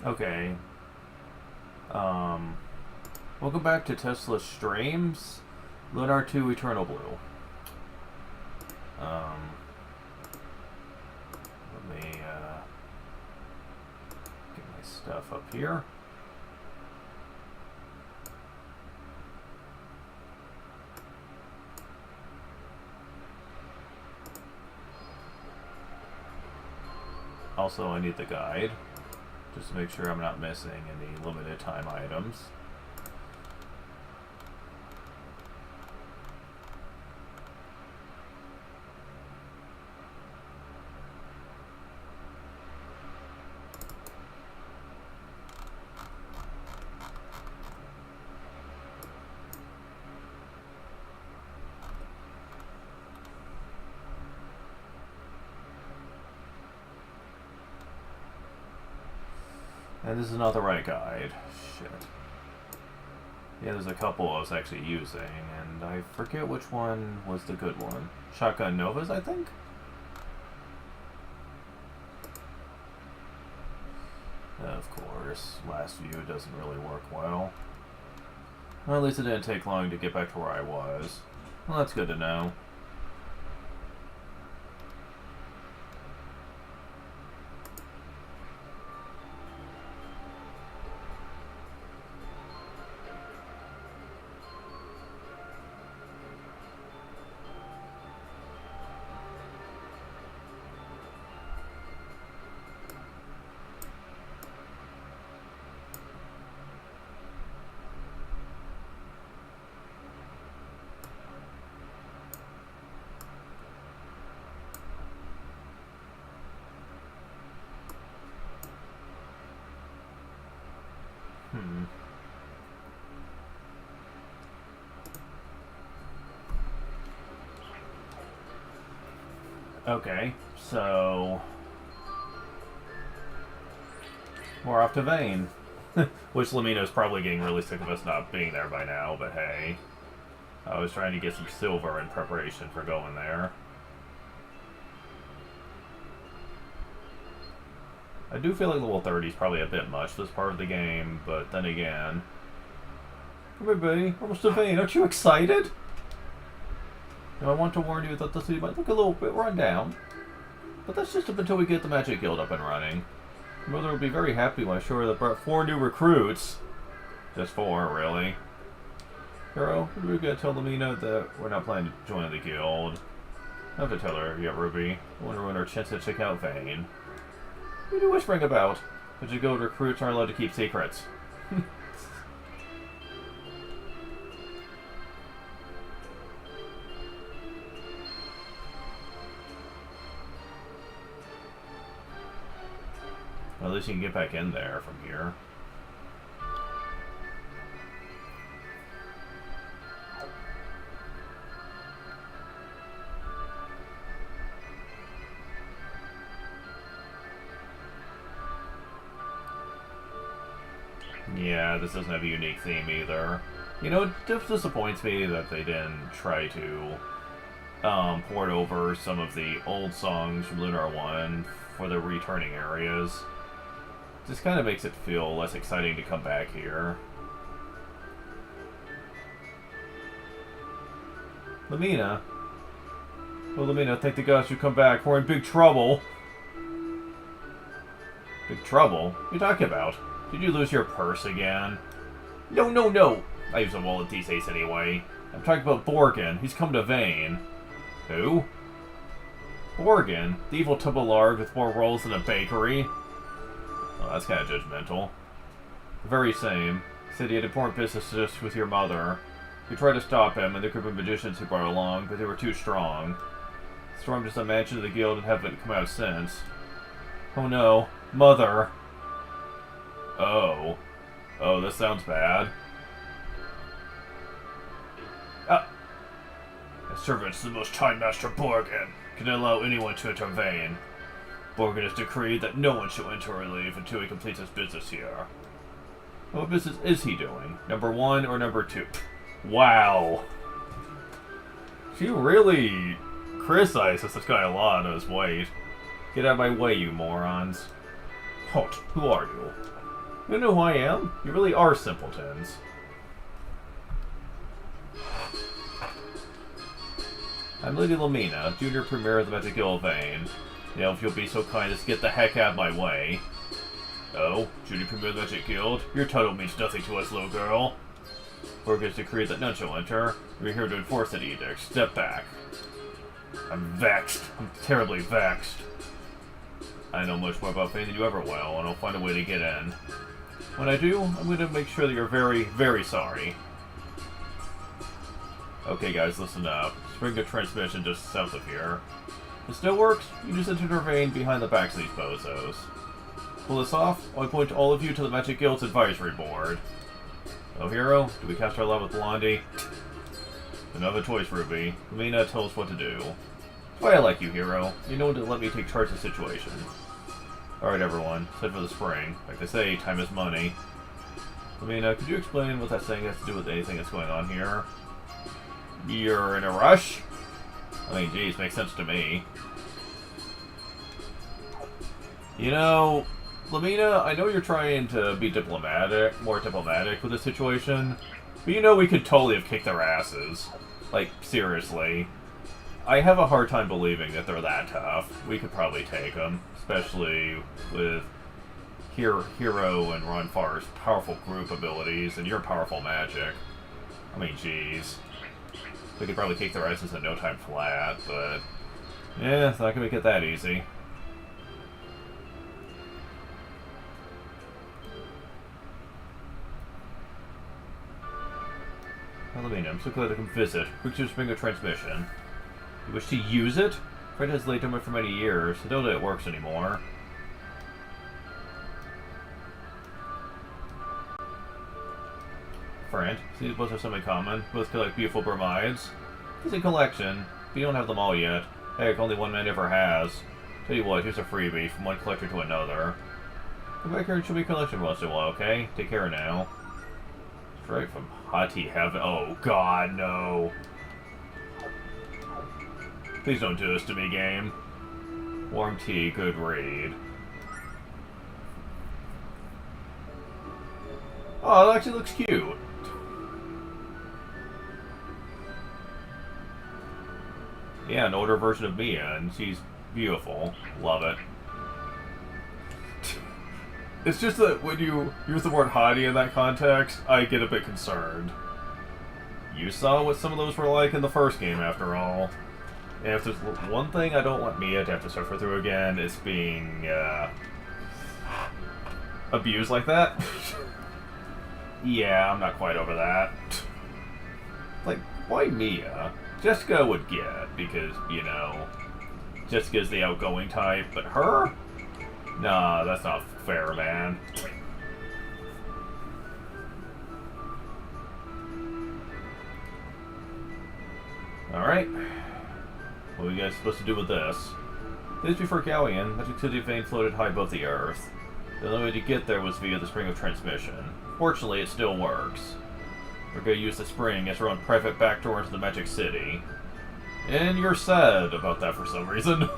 Okay. Welcome back to Tesla Streams. Lunar 2 Eternal Blue. Let me get my stuff up here. Also, I need the guide, just to make sure I'm not missing any limited time items. And this is not the right guide. Shit. Yeah, there's a couple I was actually using, and I forget which one was the good one. Shotgun Novas, I think? Of course, last view doesn't really work well. Well, at least it didn't take long to get back to where I was. Well, that's good to know. Okay, so we're off to Vane. Which Lamino's probably getting really sick of us not being there by now, but hey. I was trying to get some silver in preparation for going there. I do feel like level 30 is probably a bit much this part of the game, but then again... Come here, buddy. Almost to Vane. Aren't you excited? Now, I want to warn you that the city might look a little bit run down, but that's just up until we get the Magic Guild up and running. Your mother will be very happy when I show her that brought 4 new recruits. Just 4, really. Hero, we're gonna tell Lamina that we're not planning to join the guild. I have to tell her yet, Ruby. I wonder when our chance to check out Vane. What are you whispering about? But your guild recruits aren't allowed to keep secrets. Well, at least you can get back in there from here. Yeah, this doesn't have a unique theme either. You know, it just disappoints me that they didn't try to port over some of the old songs from Lunar 1 for the returning areas. This kind of makes it feel less exciting to come back here. Lamina? Oh, Lamina, thank the gods you come back. We're in big trouble. Big trouble? What are you talking about? Did you lose your purse again? No, no, no! I use a wallet these days anyway. I'm talking about Borgin. He's come to Vane. Who? Borgin? The evil Tubbalard with more rolls than a bakery? Oh, that's kind of judgmental. The very same. He said he had important business just with your mother. We tried to stop him and the group of magicians he brought along, but they were too strong. Stormed just a mansion of the guild and haven't come out since. Oh no. Mother! Oh. Oh, this sounds bad. Ah! His servants, the most time master Borgin, can allow anyone to enter Vane. Borgin has decreed that no one shall enter or leave until he completes his business here. What business is he doing? Number 1 or number 2? Wow. She really criticizes this guy a lot on his weight. Get out of my way, you morons. Halt, who are you? You know who I am? You really are simpletons. I'm Lady Lamina, Junior Premier of the Magic Guild Vane. Now, if you'll be so kind as to get the heck out of my way. Oh, Junior Premier of the Magic Guild? Your title means nothing to us, little girl. Organs decreed that none shall enter. We're here to enforce that edict. Step back. I'm vexed. I'm terribly vexed. I know much more about Vane than you ever will, and I'll find a way to get in. When I do, I'm going to make sure that you're very, very sorry. Okay, guys, listen up. Spring of transmission just south of here. If it still works, you just enter the Vane behind the backs of these bozos. Pull this off, I point all of you to the Magic Guild's advisory board. Oh, Hero, do we cast our love with Blondie? Another choice, Ruby. Lamina, tell us what to do. That's why I like you, Hero. You know to let me take charge of the situation. Alright, everyone. Set for the spring. Like they say, time is money. Lamina, could you explain what that saying has to do with anything that's going on here? You're in a rush? I mean, geez, makes sense to me. You know, Lamina, I know you're trying to be diplomatic, more diplomatic with the situation, but you know we could totally have kicked their asses. Like, seriously. I have a hard time believing that they're that tough. We could probably take them, especially with Hero and Ron Farr's powerful group abilities and your powerful magic. I mean, jeez. We could probably kick their asses in no time flat, but yeah, it's not gonna make it that easy. Lamina, I'm so glad to come visit. Quick to spring a transmission. You wish to use it? Fred has laid dormant for many years. I don't know it works anymore. Friend, these both have something in common. Both collect beautiful bromides. It's a collection, but you don't have them all yet. Heck, only one man ever has. Tell you what, here's a freebie from one collector to another. Come back here and show me a collection once in a while, okay? Take care now. Straight from Hati Heaven. Oh god, no. Please don't do this to me, game. Warm tea, good read. Oh, it actually looks cute. Yeah, an older version of Mia, and she's beautiful. Love it. It's just that when you use the word hottie in that context, I get a bit concerned. You saw what some of those were like in the first game, after all. And if there's one thing I don't want Mia to have to suffer through again, it's being, abused like that. Yeah, I'm not quite over that. Like, why Mia? Jessica would get, because, you know, Jessica's the outgoing type, but her? Nah, that's not fair, man. Alright. What are you guys supposed to do with this? Days before Galleon, Magic City Vane floated high above the Earth. The only way to get there was via the Spring of Transmission. Fortunately, it still works. We're going to use the spring as our own private backdoor into the Magic City. And you're sad about that for some reason.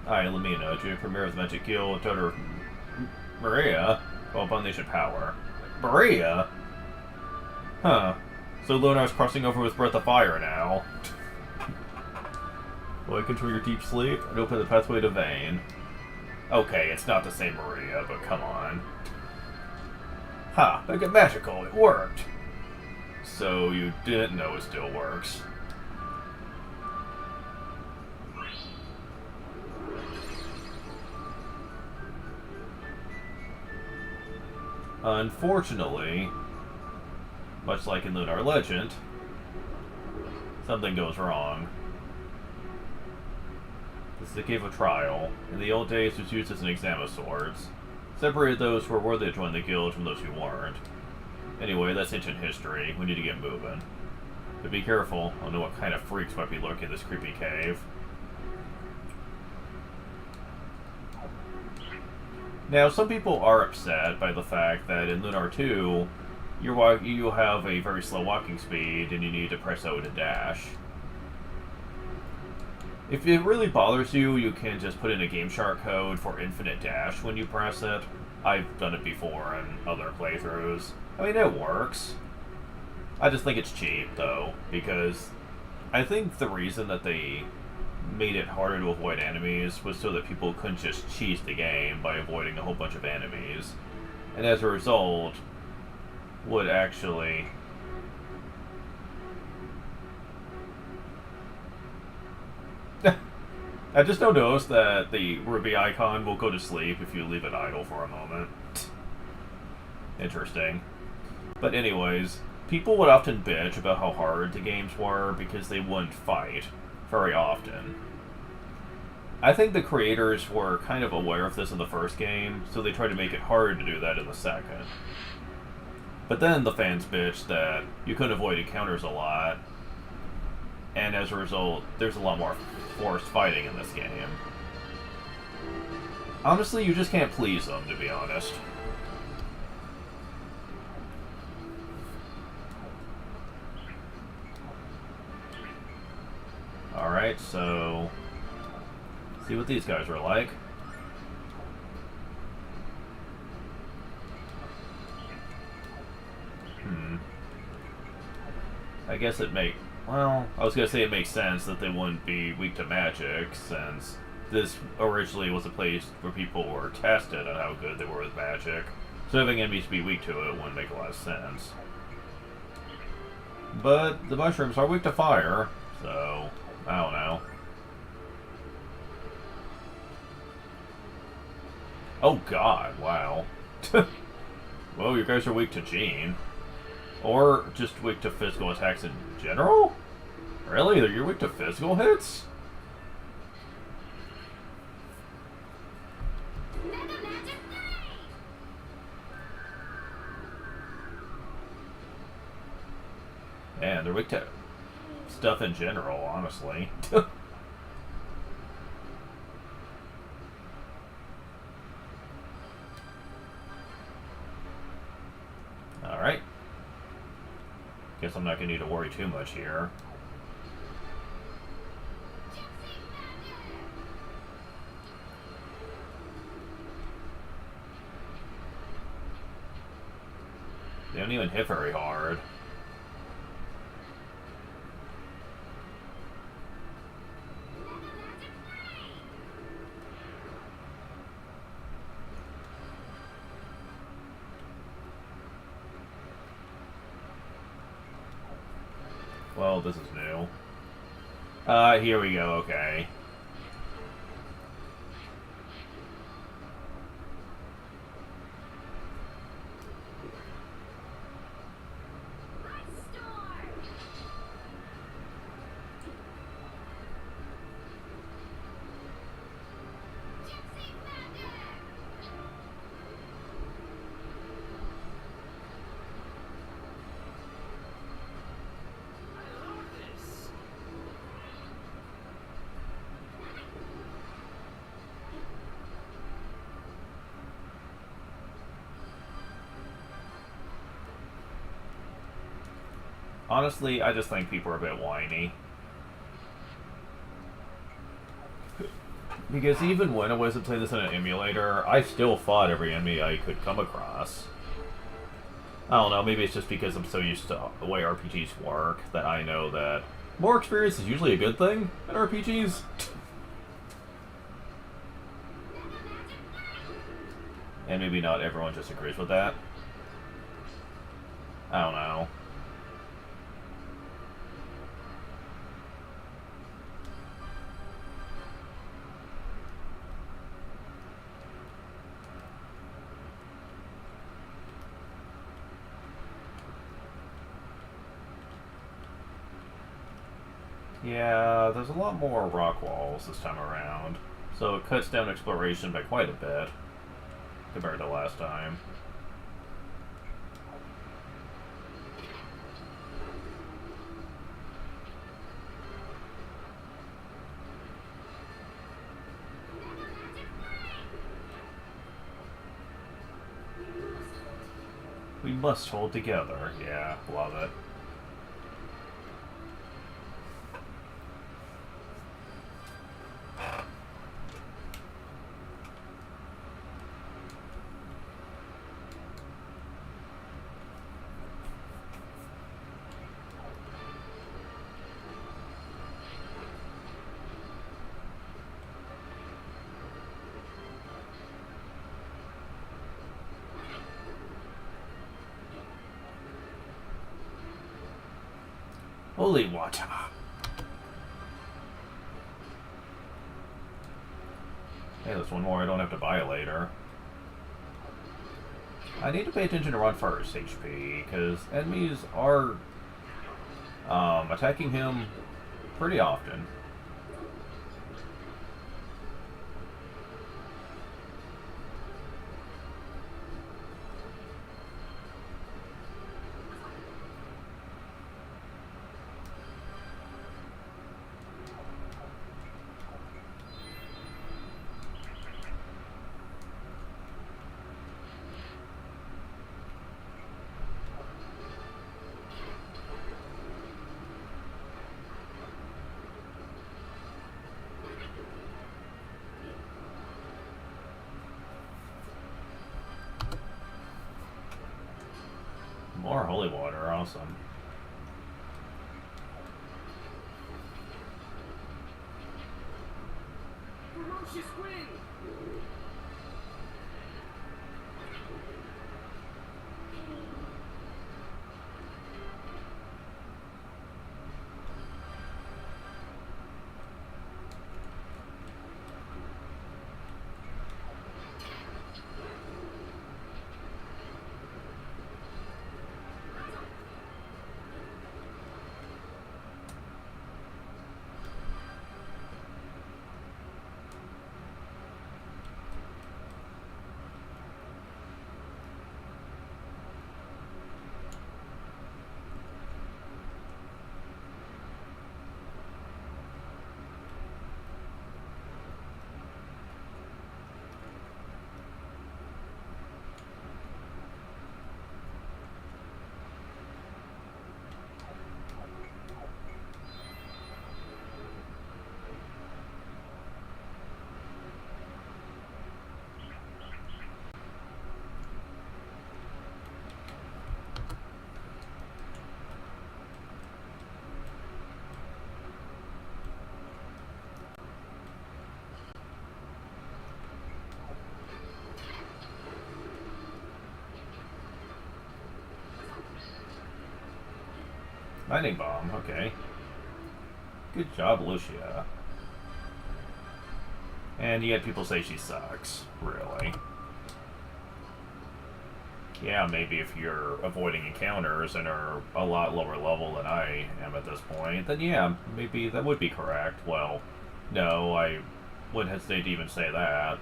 I, Lamina, Junior Premier of the Magic Guild, daughter Maria, called Abomination Power. Maria? Huh. So Lunar's crossing over with Breath of Fire now. Awaken from your deep sleep and open the pathway to Vane. Okay, it's not the same Maria, but come on. Ha! Make it magical, it worked! So you didn't know it still works. Unfortunately, much like in Lunar Legend, something goes wrong. This is the Cave of Trial. In the old days, it was used as an exam of sorts. Separated those who were worthy to join the guild from those who weren't. Anyway, that's ancient history. We need to get moving. But be careful. I don't know what kind of freaks might be lurking in this creepy cave. Now, some people are upset by the fact that in Lunar 2, you have a very slow walking speed and you need to press O to dash. If it really bothers you, you can just put in a Game Shark code for infinite dash when you press it. I've done it before in other playthroughs. I mean, it works. I just think it's cheap, though, because I think the reason that they made it harder to avoid enemies was so that people couldn't just cheese the game by avoiding a whole bunch of enemies. And as a result, would actually... I just noticed that the ruby icon will go to sleep if you leave it idle for a moment. Interesting. But anyways, people would often bitch about how hard the games were because they wouldn't fight very often. I think the creators were kind of aware of this in the first game, so they tried to make it hard to do that in the second. But then the fans bitched that you couldn't avoid encounters a lot, and as a result, there's a lot more forced fighting in this game. Honestly, you just can't please them, to be honest. Alright, so... see what these guys are like. I guess it well, I was gonna say it makes sense that they wouldn't be weak to magic, since this originally was a place where people were tested on how good they were with magic. So having enemies be weak to it wouldn't make a lot of sense. But the mushrooms are weak to fire, so I don't know. Oh god, wow. Well, you guys are weak to Gene. Or just weak to physical attacks in general? Really? You're weak to physical hits? Man, they're weak to stuff in general, honestly. Alright. Guess I'm not going to need to worry too much here. They don't even hit very hard. Well, this is new. Here we go, okay. Honestly, I just think people are a bit whiny. Because even when I wasn't playing this in an emulator, I still fought every enemy I could come across. I don't know, maybe it's just because I'm so used to the way RPGs work that I know that more experience is usually a good thing in RPGs. And maybe not everyone just agrees with that. I don't know. Yeah, there's a lot more rock walls this time around, so it cuts down exploration by quite a bit compared to last time. We must hold together. Yeah, love it. Holy water. Hey, there's one more I don't have to buy later. I need to pay attention to run first HP, because enemies are attacking him pretty often. More holy water, awesome. Ferocious wind! Lightning bomb, okay. Good job, Lucia. And yet people say she sucks. Really? Yeah, maybe if you're avoiding encounters and are a lot lower level than I am at this point, then yeah, maybe that would be correct. Well, no, I wouldn't hesitate to even say that.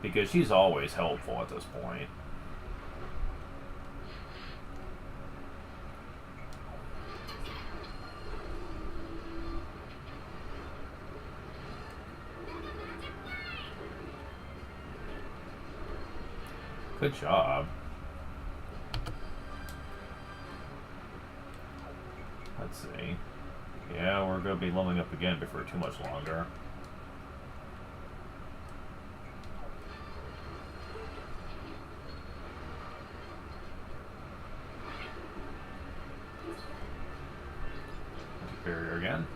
Because she's always helpful at this point. Good job. Let's see. Yeah, we're going to be leveling up again before too much longer. Barrier again.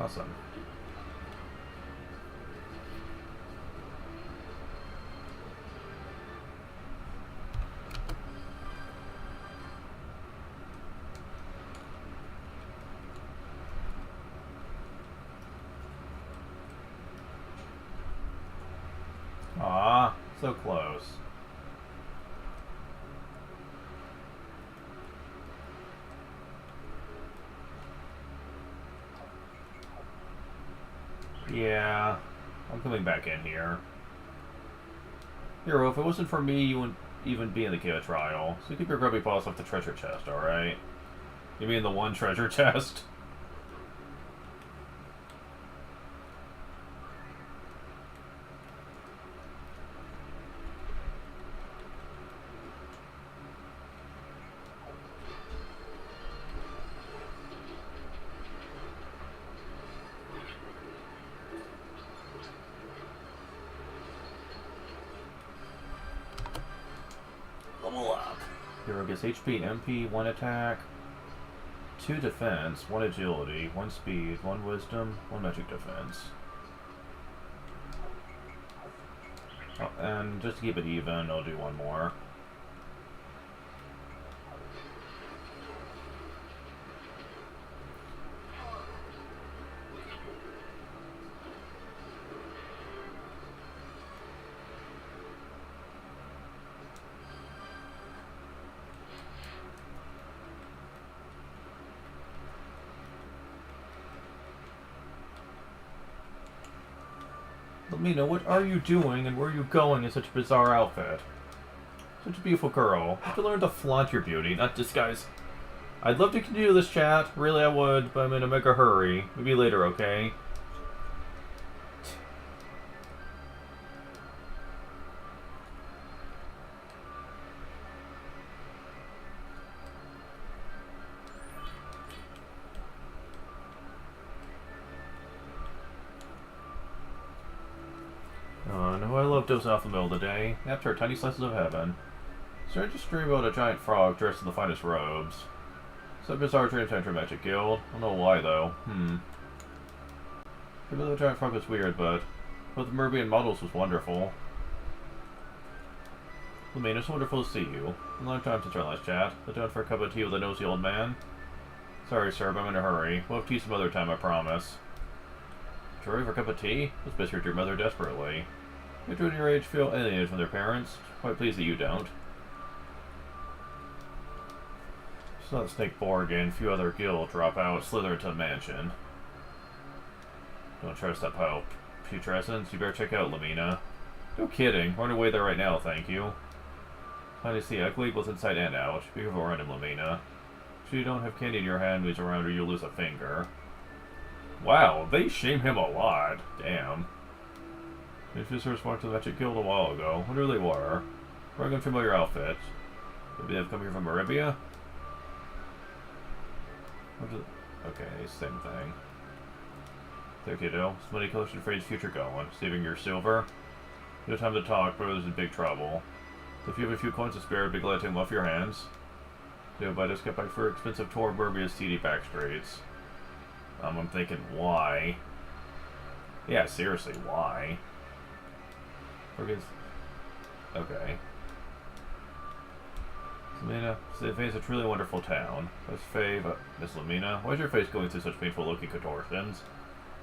Awesome. So close. Yeah, I'm coming back in here. Hero, if it wasn't for me, you wouldn't even be in the cave of trial. So keep your grubby paws off the treasure chest, alright? You mean the one treasure chest? Level up. Hero gets HP, MP, 1 attack, 2 defense, 1 agility, 1 speed, 1 wisdom, 1 magic defense. Oh, and just to keep it even, I'll do 1 more. Let me know, what are you doing and where are you going in such a bizarre outfit? Such a beautiful girl. You have to learn to flaunt your beauty, not disguise. I'd love to continue this chat, really I would, but I'm in a mega hurry. Maybe later, okay? No, I love dozing off in the middle of the day, after tiny slices of heaven. Started to dream about a giant frog dressed in the finest robes. Some bizarre dreams enter Magic Guild. I don't know why, though. Maybe the giant frog was weird, but the Merbian models was wonderful. Lumina, it's wonderful to see you. A long time since our last chat. Sit down for a cup of tea with a nosy old man. Sorry, sir, but I'm in a hurry. We'll have tea some other time, I promise. Hurry for a cup of tea? Let's miss your mother desperately. Children your age feel alienated from their parents. Quite pleased that you don't. It's not Snake Borgin. A few other guild drop out, slither into the mansion. Don't trust that pope. Putrescence, you better check out Lamina. No kidding. Run away there right now, thank you. Time to see ugly, both inside and out. Be careful around him, Lamina. If you don't have candy in your hand, moves around or you'll lose a finger. Wow, they shame him a lot. Damn. These visitors walked to the Magic Guild a while ago. Wonder who they were. Wearing unfamiliar outfits. Maybe they've come here from Arabia? Okay, same thing. There, kiddo. Somebody close to Freyd's future going. Saving your silver? No time to talk, brother's in big trouble. If you have a few coins to spare, I'd be glad to take them off your hands. But I just got back for expensive tour of Burbia's seedy back streets. I'm thinking, why? Yeah, seriously, why? Okay. Lamina, Faye's a truly wonderful town. Miss Faye, but Miss Lamina, why is your face going through such painful looking contortions?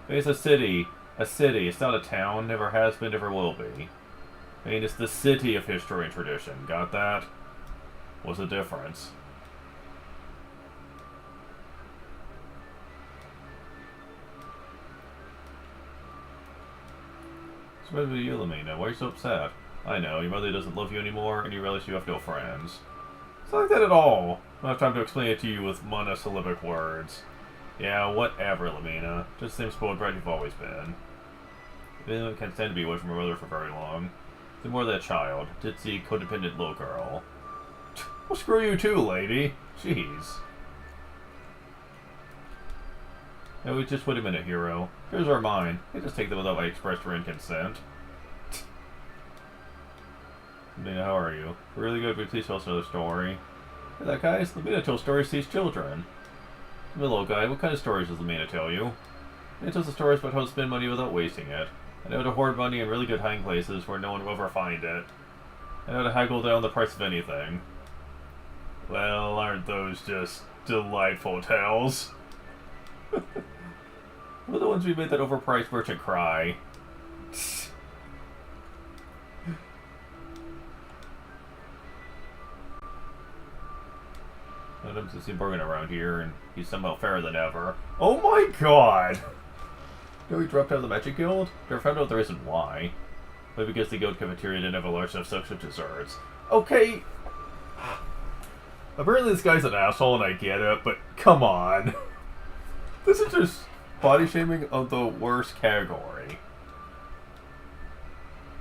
Faye's a city. A city. It's not a town. Never has been, never will be. I mean, it's the city of history and tradition. Got that? What's the difference? So what about you, Lamina? Why are you so upset? I know, your mother doesn't love you anymore, and you realize you have no friends. It's not like that at all. I don't have time to explain it to you with monosyllabic words. Yeah, whatever, Lamina. Just the same spoiled brat you've always been. I can't stand to be away from her mother for very long. The more that child. Ditzy, codependent little girl. Well, screw you too, lady. Jeez. No, just wait a minute, hero. Here's our mine. I just take them without my express written consent. Lamina, how are you? Really good, but please tell us another story. Hey, that guy, Lamina tells stories to these children. Hello, guy, what kind of stories does Lamina tell you? It tells the stories about how to spend money without wasting it. I know how to hoard money in really good hiding places where no one will ever find it. I know how to haggle down the price of anything. Well, aren't those just delightful tales? We're the ones who made that overpriced merchant cry. Adams has seen Borgin around here, and he's somehow fairer than ever. Oh my god! No, he dropped out of the Magic Guild? Never found out the reason why. Maybe because the guild cafeteria didn't have a large enough section of desserts. Okay. Apparently this guy's an asshole and I get it, but come on. This is just body shaming of the worst category.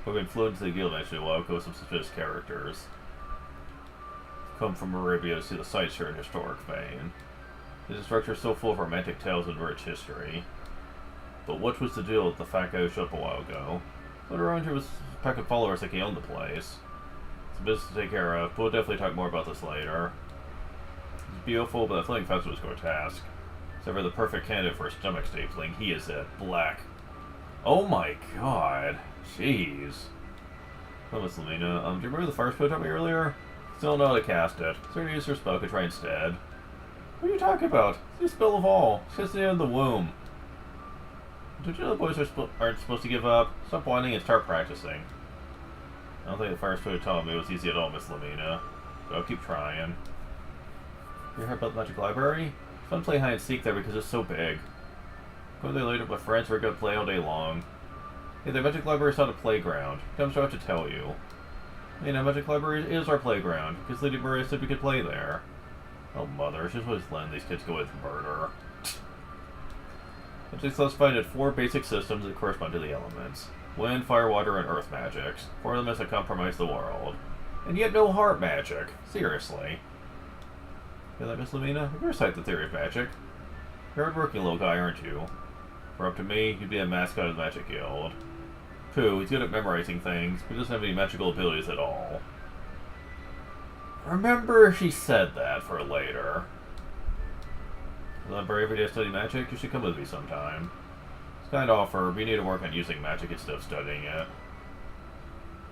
We've been flew into the guild actually a while ago with some suspicious characters. Come from Arabia to see the sights here in historic vein. This structure is so full of romantic tales and rich history. But what was the deal with the fat guy who showed up a while ago? But around here was a pack of followers like he owned the place. It's a business to take care of, but we'll definitely talk more about this later. It's beautiful, but the Flaming Fence was grotesque. Except for the perfect candidate for stomach stapling, he is it. Black. Oh my god. Jeez. Oh, Miss Lamina, do you remember the first photo me earlier? Still know how to cast it. Is there any use for spell could try instead? What are you talking about? It's the spell of all. It's just the end of the womb. Don't you know the boys aren't supposed to give up? Stop whining and start practicing. I don't think the first photo told me it was easy at all, Miss Lamina. So I'll keep trying. You heard about the Magic Library? It's fun to play hide and seek there because it's so big. Go there later with friends or go play all day long. Hey, the Magic Library is not a playground. Comes out to tell you. You know, Magic Library is our playground, because Lady Maria said we could play there. Oh, mother, she's always letting these kids go with murder. Magic's classified into 4 basic systems that correspond to the elements. Wind, fire, water, and earth magics. 4 elements that compromise the world. And yet no heart magic. Seriously. Feel that, Miss Lamina? You recite the theory of magic. You're a hard-working little guy, aren't you? For up to me, you'd be a mascot of the Magic Guild. Pooh, he's good at memorizing things, but he doesn't have any magical abilities at all. Remember she said that for later. Library every day to study magic? You should come with me sometime. It's kind of offer, but you need to work on using magic instead of studying it.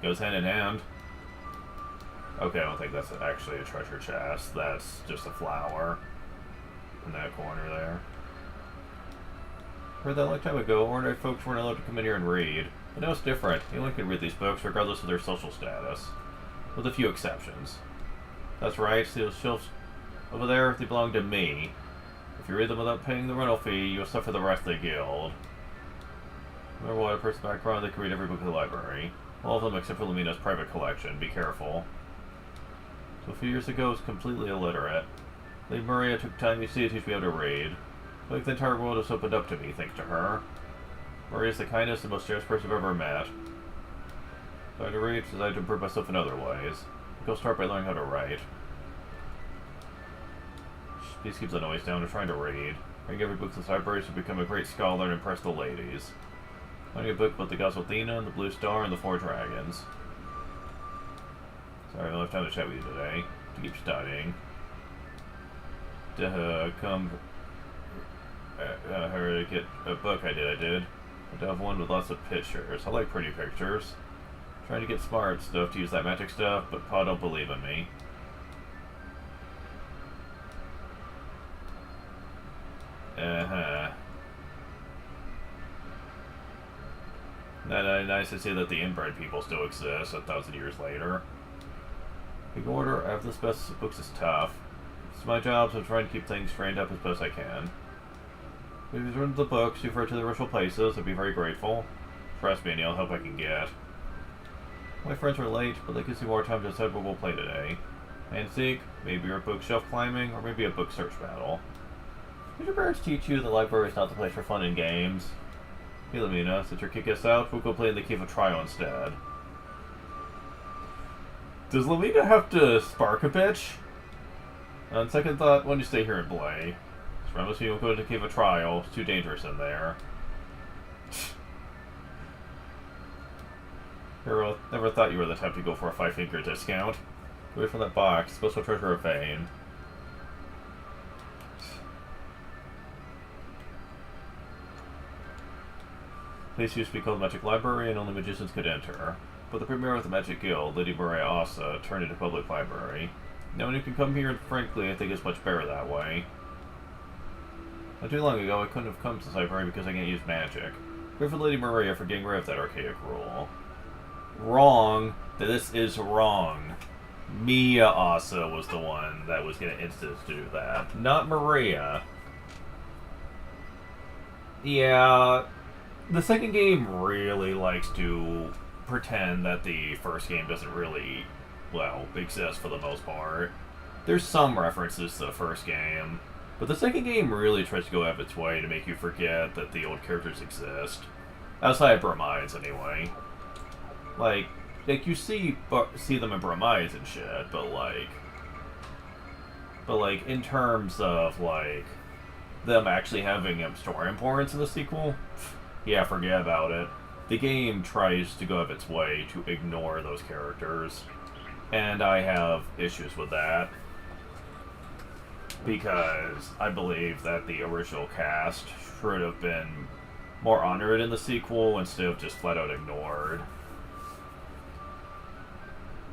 Goes hand in hand. Okay, I don't think that's actually a treasure chest. That's just a flower. In that corner there. Heard that a long time ago, ordinary folks weren't allowed to come in here and read. But now it's different. Anyone can read these books, regardless of their social status. With a few exceptions. That's right, see those shelves over there? They belong to me. If you read them without paying the rental fee, you'll suffer the rest of the guild. Remember what a person's background, they can read every book in the library. All of them except for Lumina's private collection. Be careful. So a few years ago, I was completely illiterate. Lady Maria took time to see to teach me how to read. Like the entire world has opened up to me, thanks to her. Maria's the kindest and most generous person I've ever met. So I had to read because I had to improve myself in other ways. I'll start by learning how to write. Please keep the noise down. I'm trying to read. Reading every book in the library to become a great scholar and impress the ladies. Finding a book about the gods of Athena, and the Blue Star, and the 4 dragons. Sorry, I don't have time to chat with you today. To keep studying. Come... to get a book I did. I have one with lots of pictures. I like pretty pictures. Trying to get smart stuff to use that magic stuff, but Pa don't believe in me. Nice to see that the inbred people still exist 1,000 years later. Big order, I have this best of books is tough. It's my job, so I'm trying to keep things framed up as best I can. If you read the books, refer to the original places, I'd be very grateful. Trust me, any help I can get. My friends are late, but they can see more time to decide what we'll play today. And seek, maybe your bookshelf climbing, or maybe a book search battle. Did your parents teach you the library is not the place for fun and games? Hey Lamina, since you're kicking us out, we'll go play in the Cave of Trial instead. Does Lamina have to spark a bitch? On second thought, why don't you stay here and play? Promise me you won't go to the Cave of Trial. It's too dangerous in there. Hero, never thought you were the type to go for a 5-finger discount. Away from that box. Special treasure of Vane. Place used to be called the Magic Library and only magicians could enter. But the premier of the Magic Guild, Lady Maria Asa, turned into a public library. No one who can come here, and frankly, I think it's much better that way. Not too long ago, I couldn't have come to this library because I can't use magic. Good for Lady Maria for getting rid of that archaic rule. Wrong. This is wrong. Mia also was the one that was going to insist to do that, not Maria. Yeah, the second game really likes to pretend that the first game doesn't really, well, exist for the most part. There's some references to the first game, but the second game really tries to go out of its way to make you forget that the old characters exist. Outside of Bromides, anyway. Like you see them in Bromides and shit, but in terms of like them actually having story importance in the sequel, yeah, forget about it. The game tries to go out of its way to ignore those characters, and I have issues with that because I believe that the original cast should have been more honored in the sequel instead of just flat out ignored.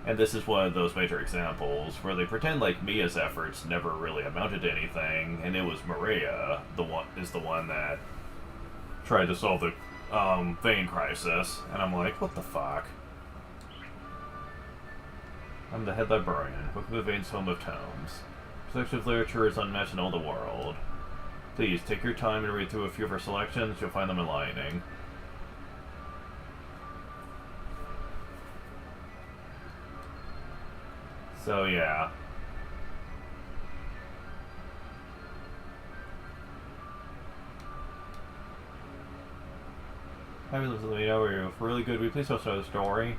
And this is one of those major examples where they pretend like Mia's efforts never really amounted to anything, and it was Maria the one that tried to solve the Vane crisis. And I'm like, what the fuck? I'm the head librarian. Welcome to Vane's home of tomes. Selective literature is unmatched in all the world. Please take your time and read through a few of our selections. You'll find them enlightening. So yeah. Hi, Lamina. How are you? Really good. Will you please tell us the story?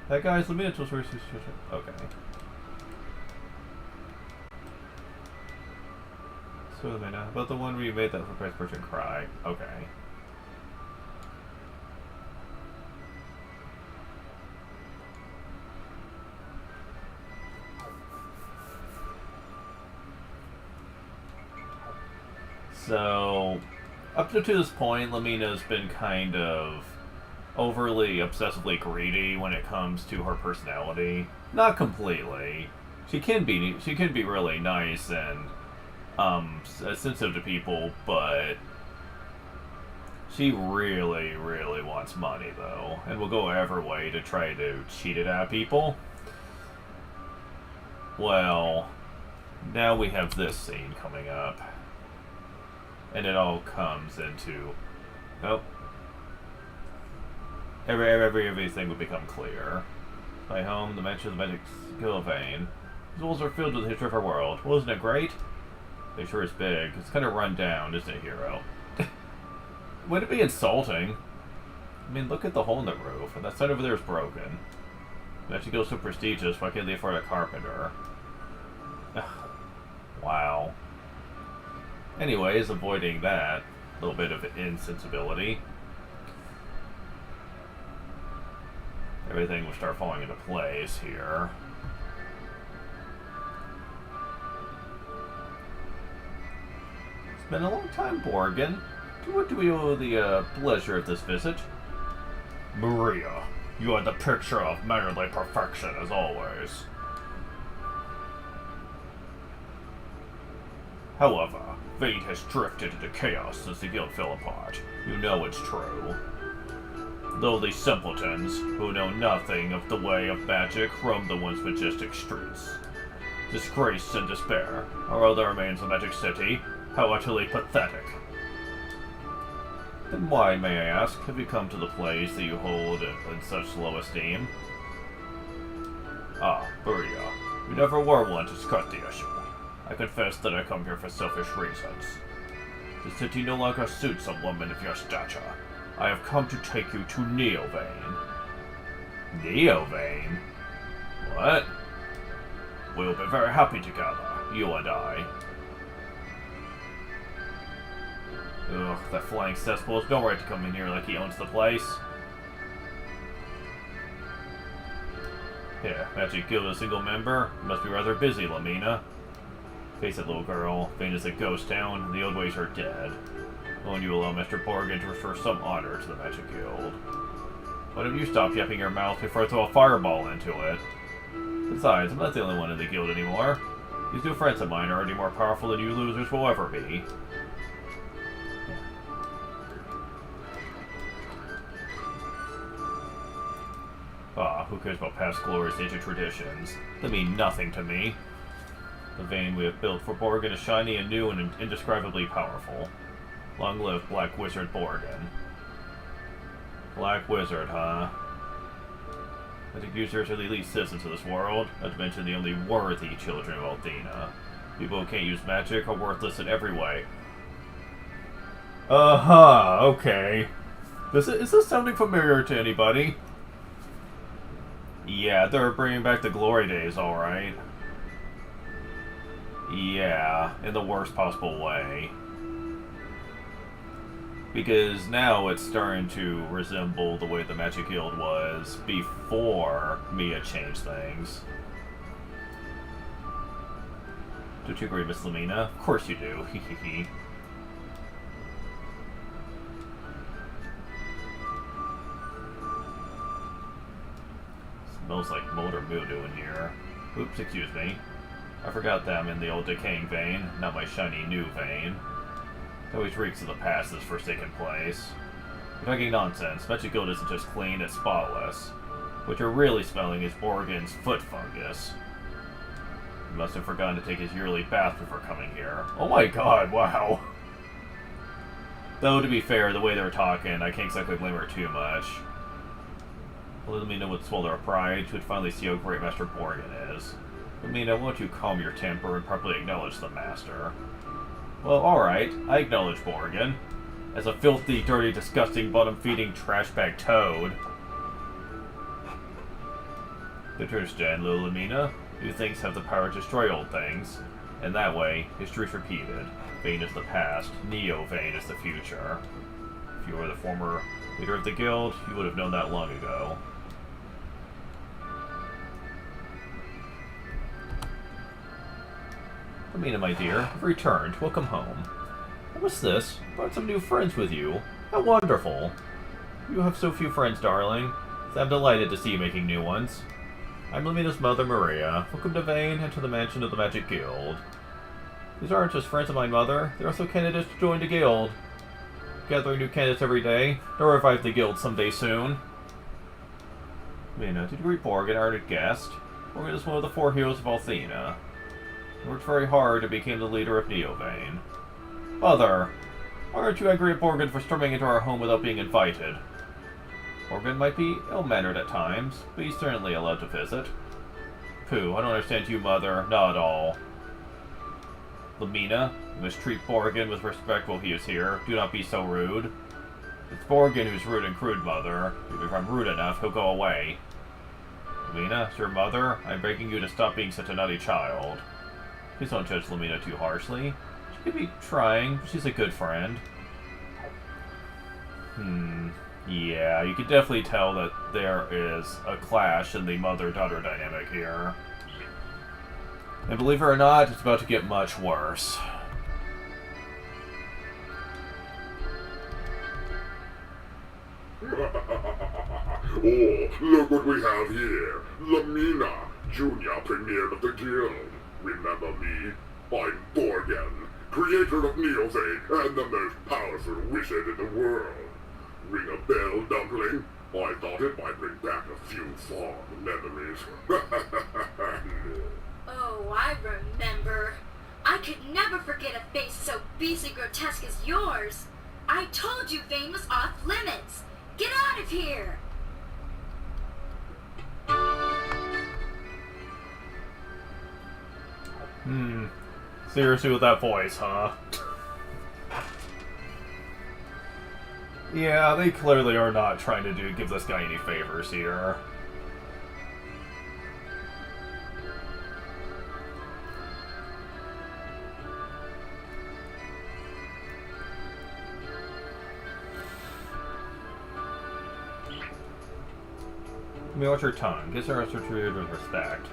That guy's Lamina tells us. Okay. So Lamina, about the one where you made that surprised person cry. Okay. So, up to this point, Lamina's been kind of overly, obsessively greedy when it comes to her personality. Not completely. She can be really nice and sensitive to people, but she really, really wants money, though, and will go every way to try to cheat it out of people. Well, now we have this scene coming up. And it all comes into, oh, everything would become clear. My home, the mansion of the magic skill Vane. These walls are filled with the history of our world. Well, isn't it great? It sure is big. It's kind of run down, isn't it, hero? Would it be insulting? I mean, look at the hole in the roof, and that sign over there is broken. The magic skill is so prestigious, why can't they afford a carpenter? Wow. Anyways, avoiding that little bit of insensibility, everything will start falling into place here. It's been a long time, Borgin. To what do we owe the pleasure of this visit? Maria, you are the picture of mannerly perfection, as always. However, Vane has drifted into chaos since the guild fell apart. You know it's true. Though the simpletons, who know nothing of the way of magic, roam the once majestic streets. Disgrace and despair are all that remains of Magic City. How utterly pathetic. Then why, may I ask, have you come to the place that you hold in such low esteem? Ah, Maria, you never were one to skirt the issue. I confess that I come here for selfish reasons. The city no longer suits a woman of your stature. I have come to take you to Neovane. Neovane? What? We'll be very happy together, you and I. Ugh, that flying cesspool has no right to come in here like he owns the place. Here, Magic Guild a single member? You must be rather busy, Lamina. Face it, little girl. Vane is a ghost town, and the old ways are dead. Won't you allow Mr. Borgin to restore some honor to the Magic Guild? Why don't you stop yapping your mouth before I throw a fireball into it? Besides, I'm not the only one in the guild anymore. These new friends of mine are already more powerful than you losers will ever be. Ah, who cares about past glories, ancient traditions? They mean nothing to me. The vein we have built for Borgin is shiny and new and indescribably powerful. Long live Black Wizard Borgin. Black Wizard, huh? Magic users are the elite citizens of this world, not to mention the only worthy children of Aldina. People who can't use magic are worthless in every way. Uh-huh, okay. Is this sounding familiar to anybody? Yeah, they're bringing back the glory days, alright. Yeah, in the worst possible way. Because now it's starting to resemble the way the Magic Guild was before Mia changed things. Don't you agree, Miss Lamina? Of course you do. Hehehe. Smells like motor mildew in here. Oops, excuse me. I forgot that I'm in the old decaying vein, not my shiny new vein. It always reeks of the past, this forsaken place. You're talking nonsense. Magic Guild isn't just clean, it's spotless. What you're really smelling is Borgin's foot fungus. He must have forgotten to take his yearly bath before coming here. Oh my god, wow. Though, to be fair, the way they were talking, I can't exactly blame her too much. Let me know what swelled her pride, she would finally see how great Master Borgin is. Lamina, won't you calm your temper and properly acknowledge the Master? Well, alright, I acknowledge Borgin. As a filthy, dirty, disgusting, bottom-feeding, trash-bag toad. Don't you understand, little Lamina? New things have the power to destroy old things. And that way, history is repeated. Vane is the past, Neo-Vane is the future. If you were the former leader of the guild, you would have known that long ago. Lamina, my dear, you've returned. Welcome home. What's this? Brought some new friends with you. How wonderful. You have so few friends, darling. I'm delighted to see you making new ones. I'm Lamina's mother, Maria. Welcome to Vane and to the mansion of the Magic Guild. These aren't just friends of my mother, they're also candidates to join the guild. Gathering new candidates every day. They'll revive the guild someday soon. Lamina, did you greet Borgin, our honored guest? Borgin is one of the 4 heroes of Althena. He worked very hard and became the leader of Neo-Vane. Mother, why aren't you angry at Borgin for storming into our home without being invited? Borgin might be ill-mannered at times, but he's certainly allowed to visit. Pooh, I don't understand you, Mother. Not at all. Lamina, you must treat Borgin with respect while he is here. Do not be so rude. It's Borgin who's rude and crude, Mother. If I'm rude enough, he'll go away. Lamina, it's your mother. I'm begging you to stop being such a naughty child. Please don't judge Lamina too harshly. She could be trying, but she's a good friend. Yeah, you can definitely tell that there is a clash in the mother-daughter dynamic here. And believe it or not, it's about to get much worse. Oh, look what we have here. Lamina, Junior Premier of the Guild. Remember me? I'm Borgin, creator of Neo-Vane and the most powerful wizard in the world. Ring a bell, Dumpling? I thought it might bring back a few fond memories. Oh, I remember. I could never forget a face so beastly grotesque as yours. I told you Vane was off limits. Get out of here! Seriously with that voice, huh? Yeah, they clearly are not trying to give this guy any favors here. Let me watch her tongue. Kiss her as her treated with respect.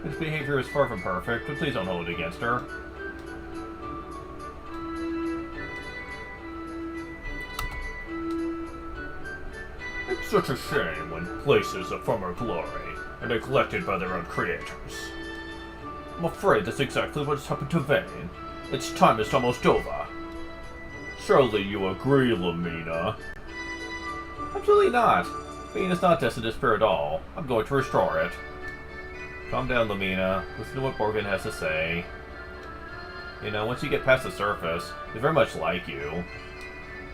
His behavior is far from perfect, but please don't hold it against her. It's such a shame when places of former glory are neglected by their own creators. I'm afraid that's exactly what's happened to Vane. Its time is almost over. Surely you agree, Lamina? Absolutely not. Being is not destined to disappear at all. I'm going to restore it. Calm down, Lumina. Listen to what Borgen has to say. You know, once you get past the surface, he's very much like you.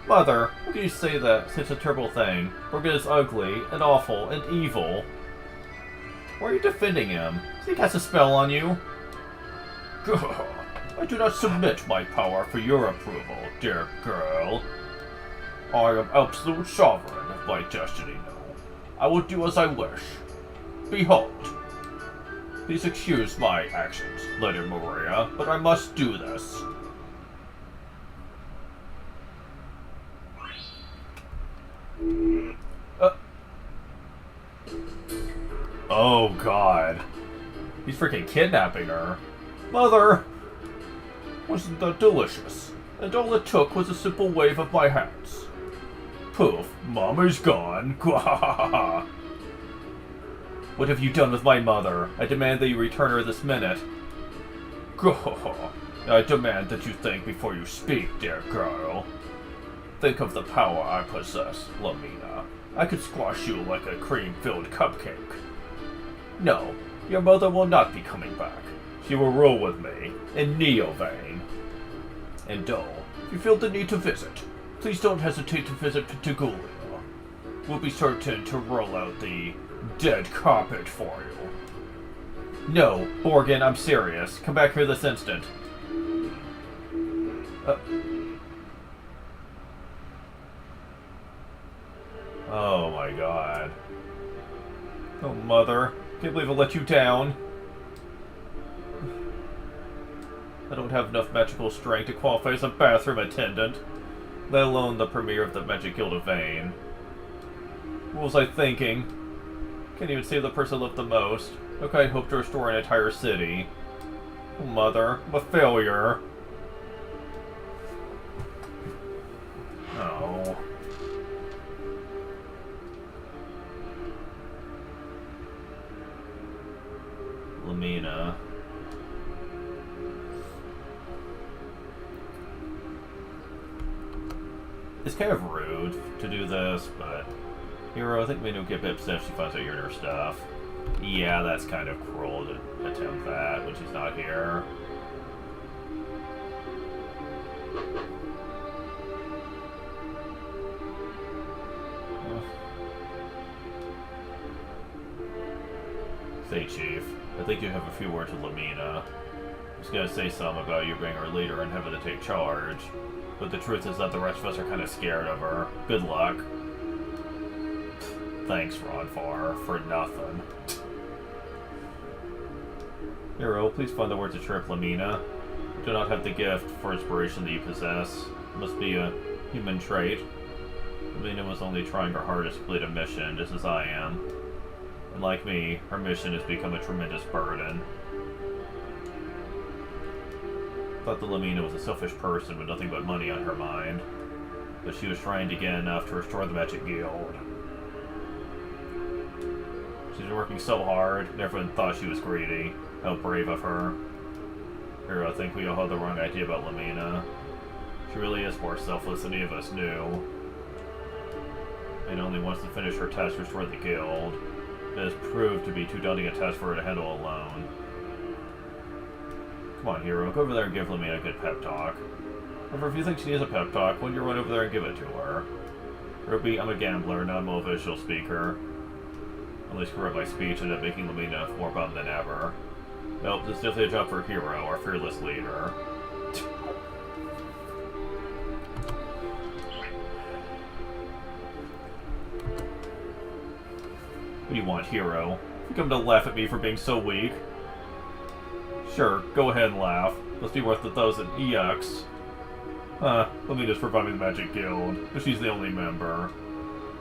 Mother, how can you say that? Such a terrible thing. Borgen is ugly, and awful, and evil. Why are you defending him? Does he cast a spell on you? Gah! I do not submit my power for your approval, dear girl. I am absolute sovereign of my destiny now. I will do as I wish. Behold. Please excuse my actions, Lady Maria, but I must do this. Oh, God. He's freaking kidnapping her. Mother! Wasn't that delicious? And all it took was a simple wave of my hands. Poof, Mama's gone. What have you done with my mother? I demand that you return her this minute. I demand that you think before you speak, dear girl. Think of the power I possess, Lamina. I could squash you like a cream-filled cupcake. No, your mother will not be coming back. She will rule with me, in Neovane. And Dole, if you feel the need to visit, please don't hesitate to visit Patagonia. We'll be certain to roll out the dead carpet for you. No, Borgen, I'm serious. Come back here this instant. Oh my god. Oh, Mother. Can't believe I let you down. I don't have enough magical strength to qualify as a bathroom attendant, let alone the premier of the Magic Guild of Vane. What was I thinking? Can't even save the person I love the most. Okay, I hope to restore an entire city. Oh, Mother, I'm a failure. Oh. Lamina. It's kind of rude to do this, but Hero, I think maybe will get a bit upset if she finds out you're in her stuff. Yeah, that's kind of cruel to attempt that when she's not here. Say, Chief, I think you have a few words with Lamina. I was gonna say something about you being our leader and having to take charge. But the truth is that the rest of us are kind of scared of her. Good luck. Thanks, Ronfar, for nothing. Hero, please find the words to trip Lamina. You do not have the gift for inspiration that you possess. It must be a human trait. Lamina was only trying her hardest to complete a mission, just as I am. And like me, her mission has become a tremendous burden. I thought that Lamina was a selfish person with nothing but money on her mind. But she was trying to get enough to restore the Magic Guild. She's been working so hard, and everyone thought she was greedy. How brave of her. Hero, I think we all had the wrong idea about Lamina. She really is more selfless than any of us knew. And only wants to finish her task to restore the guild. It has proved to be too daunting a task for her to handle alone. Come on, Hero, go over there and give Lamina a good pep talk. However, if you think she needs a pep talk, why don't you run over there and give it to her? Ruby, I'm a gambler, not a motivational speaker. At least screw up my speech and end up making Lamina more bummed than ever. Nope, this is definitely a job for Hero, our fearless leader. What do you want, Hero? You come to laugh at me for being so weak? Sure, go ahead and laugh. Must be worth 1,000 EX. Lamina's providing the Magic Guild, but she's the only member.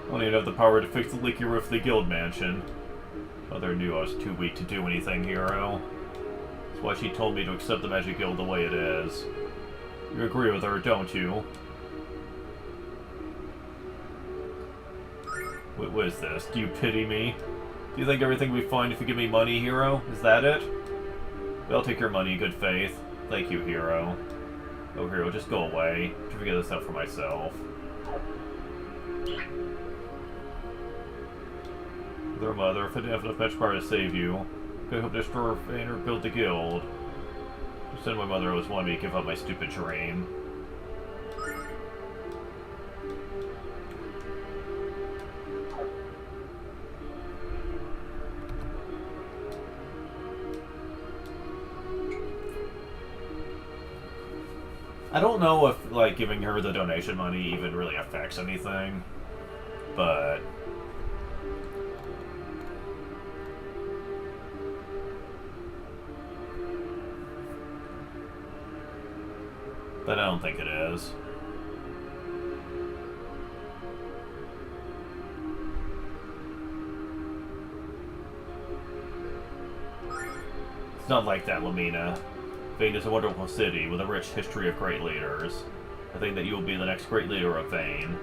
I don't even have the power to fix the leaky roof of the guild mansion. Mother knew I was too weak to do anything, Hero. That's why she told me to accept the Magic Guild the way it is. You agree with her, don't you? What is this? Do you pity me? Do you think everything will be fine if you give me money, Hero? Is that it? I'll take your money in good faith. Thank you, Hero. Oh, Hero, just go away. I have to figure this out for myself. Mother, if I didn't have enough magic power to save you, could I hope to destroy Vayne or build the guild? Just said my mother always wanted me to give up my stupid dream. I don't know if, like, giving her the donation money even really affects anything, but... But I don't think it is. It's not like that, Lamina. Vayne is a wonderful city with a rich history of great leaders. I think that you will be the next great leader of Vayne.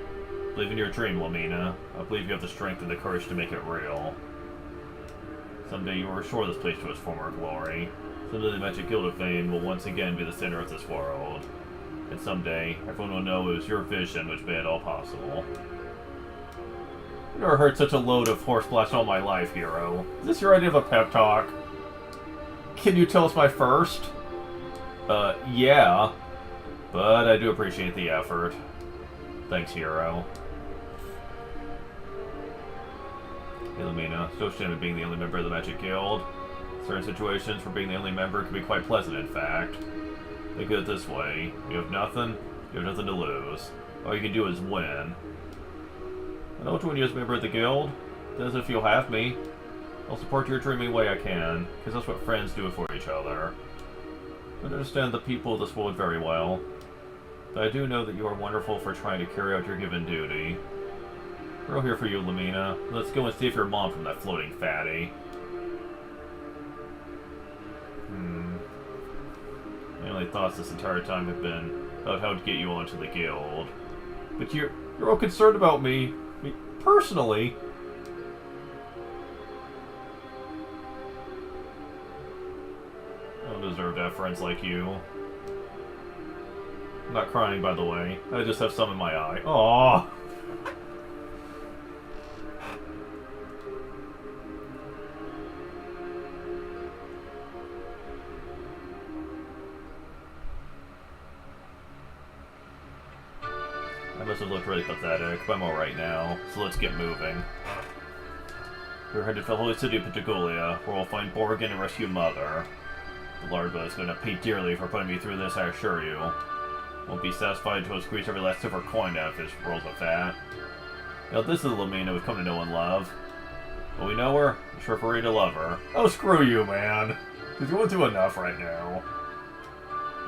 Believe in your dream, Lamina. I believe you have the strength and the courage to make it real. Someday you will restore this place to its former glory. Someday the Magic Guild of Vayne will once again be the center of this world. And someday, everyone will know it was your vision which made it all possible. I've never heard such a load of horseblast all my life, hero. Is this your idea of a pep talk? Can you tell us my first? Yeah. But I do appreciate the effort. Thanks, hero. Hey, Lamina. It's no shame of being the only member of the Magic Guild. Certain situations where being the only member can be quite pleasant, in fact. Think of it this way. You have nothing to lose. All you can do is win. I know what to win you as a member of the guild. As if you'll have me. I'll support your dream any way I can, because that's what friends do for each other. I understand the people of this world very well. But I do know that you are wonderful for trying to carry out your given duty. We're all here for you, Lamina. Let's go and save your mom from that floating fatty. My only thoughts this entire time have been about how to get you onto the guild. But you're all concerned about me personally. I don't deserve to have friends like you. I'm not crying, by the way. I just have some in my eye. Aww. I must have looked really pathetic, but I'm alright now, so let's get moving. We're headed for the holy city of Patagonia, where we'll find Borgen and rescue Mother. The larva is going to pay dearly for putting me through this, I assure you. Won't be satisfied until I squeeze every last silver coin out of his rolls of fat. Now this is the Lamina we've come to know and love. Will we know her? I'm sure we're ready to love her. Oh, screw you, man! He's going through enough right now.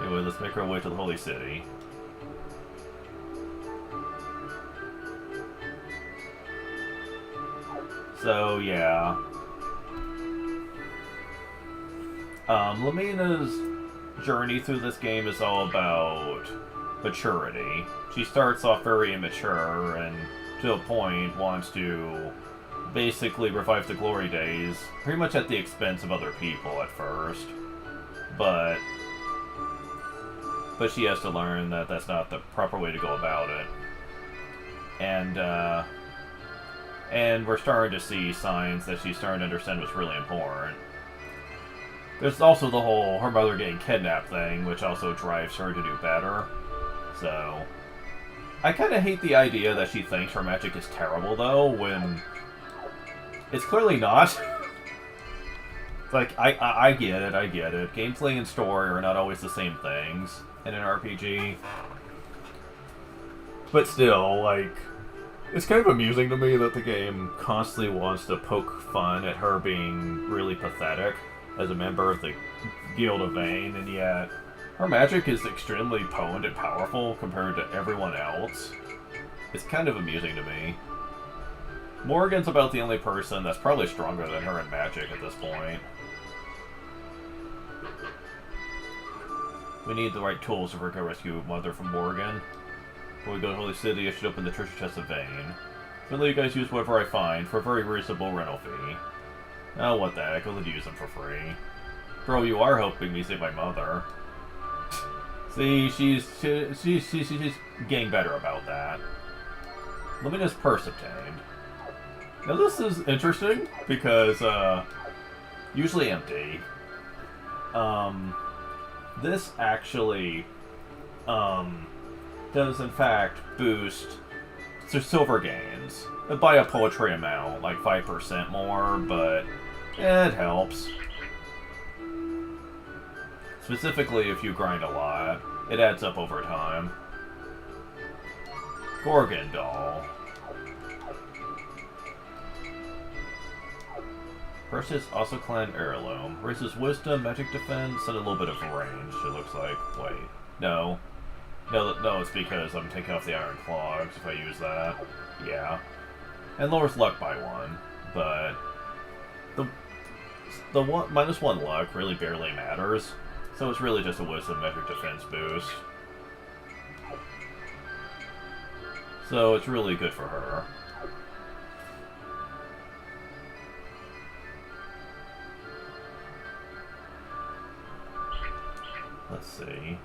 Anyway, let's make our way to the holy city. So, yeah. Lamina's journey through this game is all about maturity. She starts off very immature and, to a point, wants to basically revive the glory days, pretty much at the expense of other people at first. But she has to learn that that's not the proper way to go about it. And we're starting to see signs that she's starting to understand what's really important. There's also the whole her mother getting kidnapped thing, which also drives her to do better. So, I kind of hate the idea that she thinks her magic is terrible, though, when it's clearly not. Like, I get it. Gameplay and story are not always the same things in an RPG. But still, like, it's kind of amusing to me that the game constantly wants to poke fun at her being really pathetic as a member of the Guild of Vayne, and yet her magic is extremely potent and powerful compared to everyone else. It's kind of amusing to me. Morgan's about the only person that's probably stronger than her in magic at this point. We need the right tools if we're going to rescue Mother from Morgan. When we go to Holy City, I should open the treasure chest of Vayne. I'll let you guys use whatever I find for a very reasonable rental fee. Oh, what the heck, I'll let you use them for free. Bro, you are helping me save my mother. See, she's getting better about that. Lamina's purse obtained. Now this is interesting because usually empty. This actually does in fact boost silver gains by a poetry amount, like 5% more, but it helps. Specifically if you grind a lot, it adds up over time. Gorgon Doll. Versus also clan heirloom. Raises wisdom, magic defense, and a little bit of range, it looks like. Wait. No. No, it's because I'm taking off the iron clogs if I use that. Yeah. And lowers luck by 1, but the -1 luck really barely matters. So it's really just a wisdom magic defense boost. So it's really good for her. Let's see.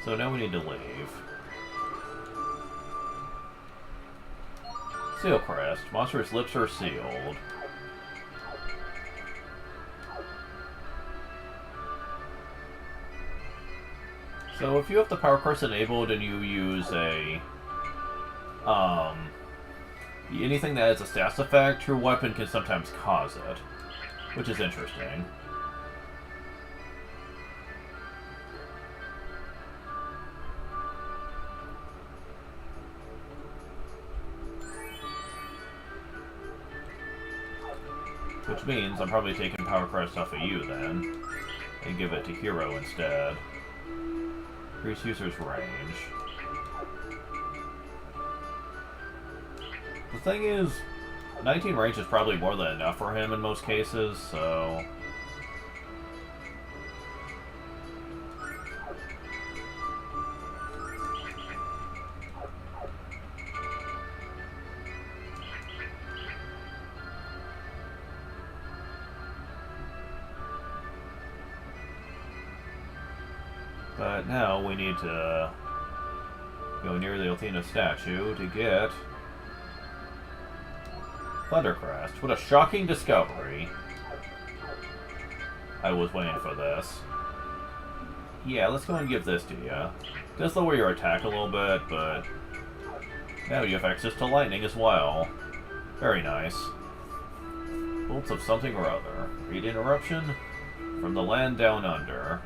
So now we need to leave. Seal crest. Monster's lips are sealed. So if you have the power crest enabled and you use a anything that has a status effect, your weapon can sometimes cause it, which is interesting. Which means I'm probably taking Power Crest off of you then, and give it to Hero instead. Increase user's range. The thing is, 19 range is probably more than enough for him in most cases, so... But now we need to go near the Athena statue to get Thundercrest. What a shocking discovery. I was waiting for this. Yeah, let's go and give this to you. Does lower your attack a little bit, but now you have access to lightning as well. Very nice. Bolts of something or other. Read interruption from the land down under.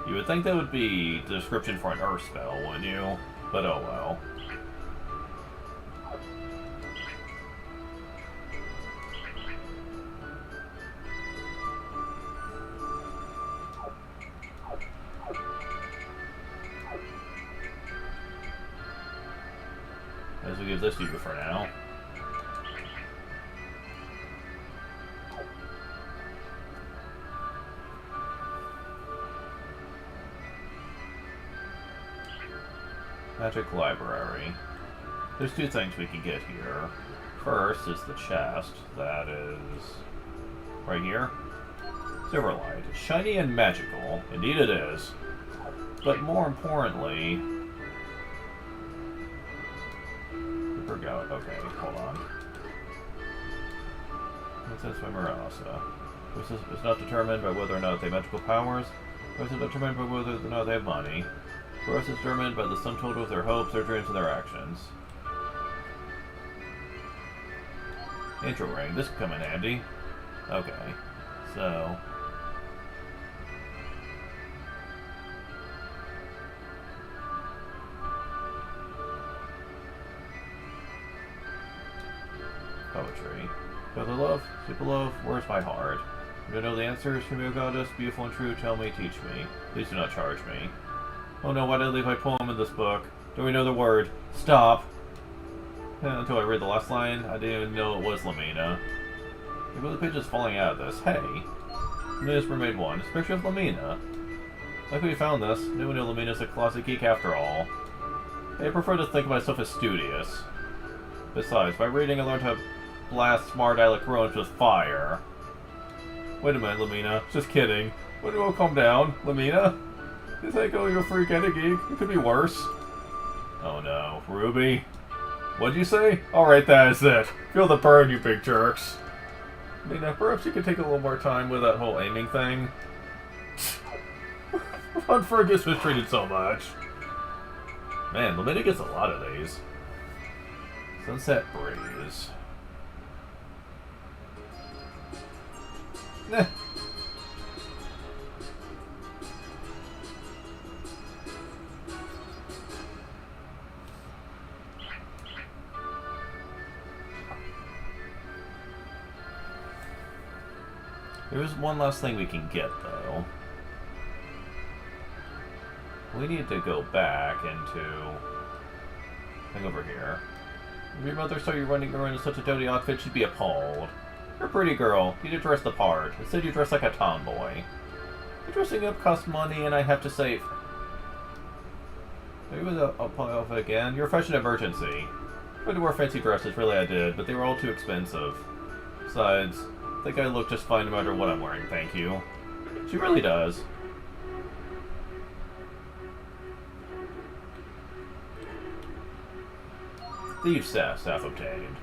You would think that would be the description for an earth spell, wouldn't you? But oh well. As we give this to you for now. Magic Library. There's two things we can get here. First is the chest. That is... right here. Silverlight. It's shiny and magical. Indeed it is. But more importantly... Forgot. Okay, hold on. What's this by Marasa? It's not determined by whether or not they have magical powers, or is it determined by whether or not they have money? For us, it's determined by the sum total of their hopes, their dreams, and their actions. Intro ring. This could come in handy. Okay. So... poetry. Brother love, super love, where's my heart? You don't know the answers from your goddess, beautiful and true, tell me, teach me. Please do not charge me. Oh no, why did I leave my poem in this book? Don't we know the word? Stop! Until I read the last line, I didn't even know it was Lamina. Maybe the page is falling out of this. Hey! Lumina's Mermaid 1. It's a picture of Lumina. Like we found this. No one knew Lumina's a closet geek after all. I prefer to think of myself as studious. Besides, by reading I learned how to blast smart aleck drones with fire. Wait a minute, Lumina. Just kidding. When will calm down, Lumina? Is that going to freak out a geek? It could be worse. Oh no. Ruby? What'd you say? Alright, that is it. Feel the burn, you big jerks. Lumina, perhaps you could take a little more time with that whole aiming thing. Ron Fergus was treated so much. Man, Lumina gets a lot of these. Sunset Breeze. Nah. There's one last thing we can get, though. We need to go back into... thing over here. If your mother saw you running around in such a dirty outfit, she'd be appalled. You're a pretty girl. You did dress the part. Instead, you dress like a tomboy. Your dressing up costs money, and I have to say... Maybe I'll pull off again. You're a fashion emergency. I tried to wear fancy dresses, really I did, but they were all too expensive. Besides, I think I look just fine no matter what I'm wearing, thank you. She really does. Thieves' staff obtained.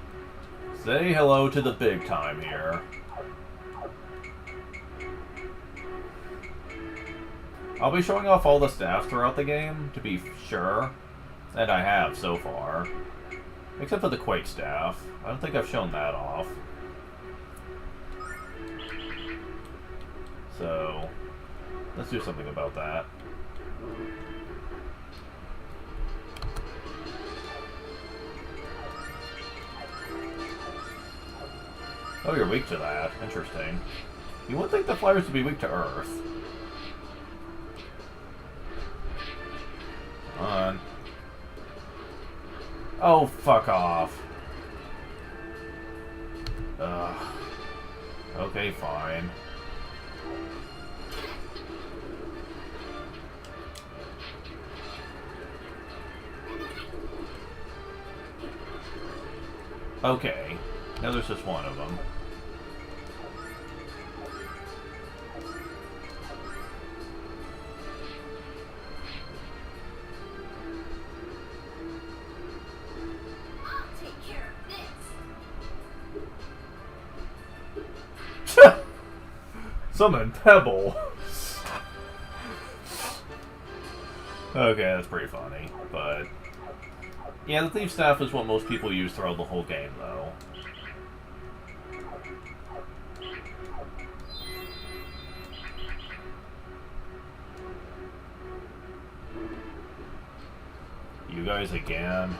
Say hello to the big time here. I'll be showing off all the staff throughout the game, to be sure. And I have so far. Except for the Quake staff. I don't think I've shown that off. So, let's do something about that. Oh, you're weak to that. Interesting. You wouldn't think the flyers would be weak to Earth. Come on. Oh, fuck off. Ugh. Okay, fine. Okay. Now there's just one of them. Summon Pebble. Okay, that's pretty funny, but... Yeah, the Thief Staff is what most people use throughout the whole game, though. You guys again?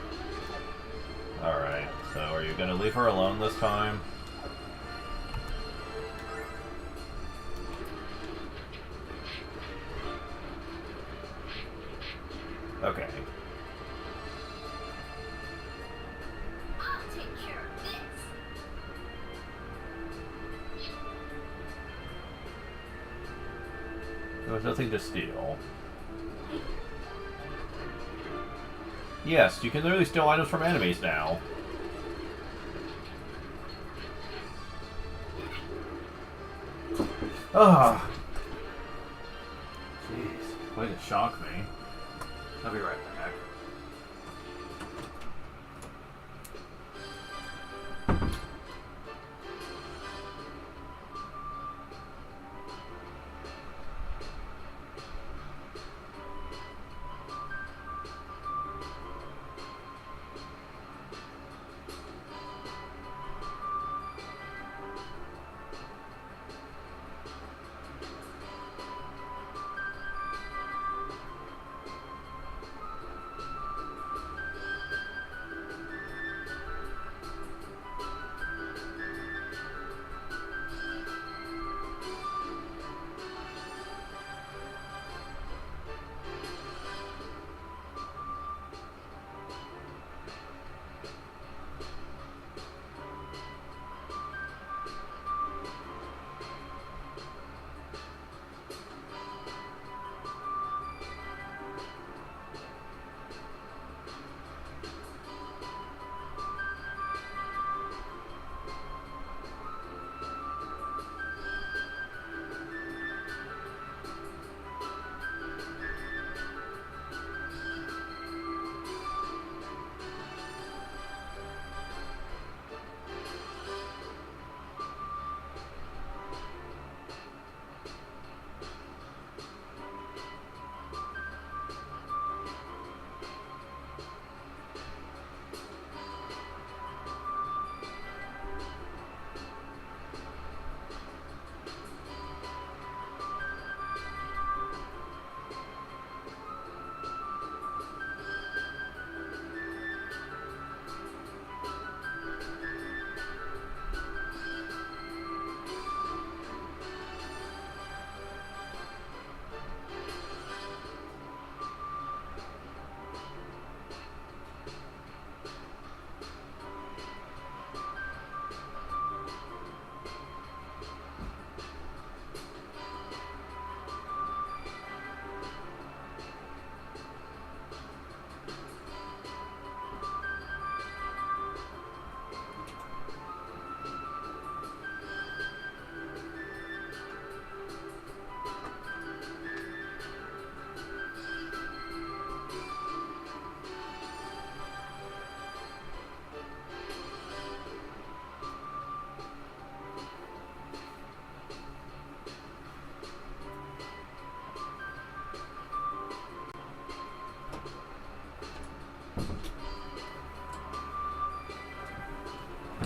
Alright, so are you gonna leave her alone this time? Okay. I'll take care of this. There's nothing to steal. Yes, you can literally steal items from enemies now. Ah. Jeez, way to shock me. I'll be right back.